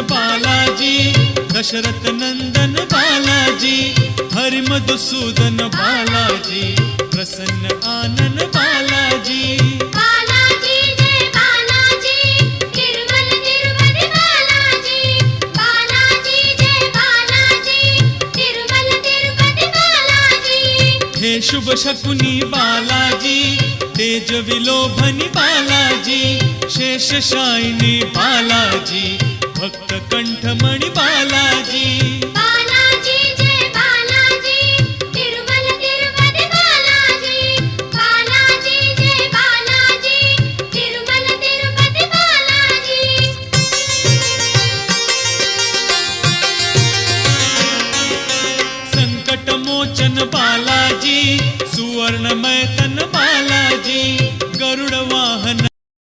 बालाजी, दशरथ नंदन बालाजी, हरि मधुसूदन बालाजी, प्रसन्न आनन बालाजी। बालाजी जय बालाजी, तिरुमल तिरुपति बालाजी। बालाजी जय बालाजी, तिरुमल तिरुपति बालाजी। हे शुभ शकुनी बालाजी, तेज विलोभनी बालाजी, शेषशायिनी बालाजी, भक्त कंठमणि बालाजी। बालाजी जय बालाजी, तिरुमल तिरुपति बालाजी। बालाजी जय बालाजी, तिरुमल तिरुपति बालाजी। संकट मोचन बालाजी, सुवर्णमय तन बालाजी, गरुड़ वाहन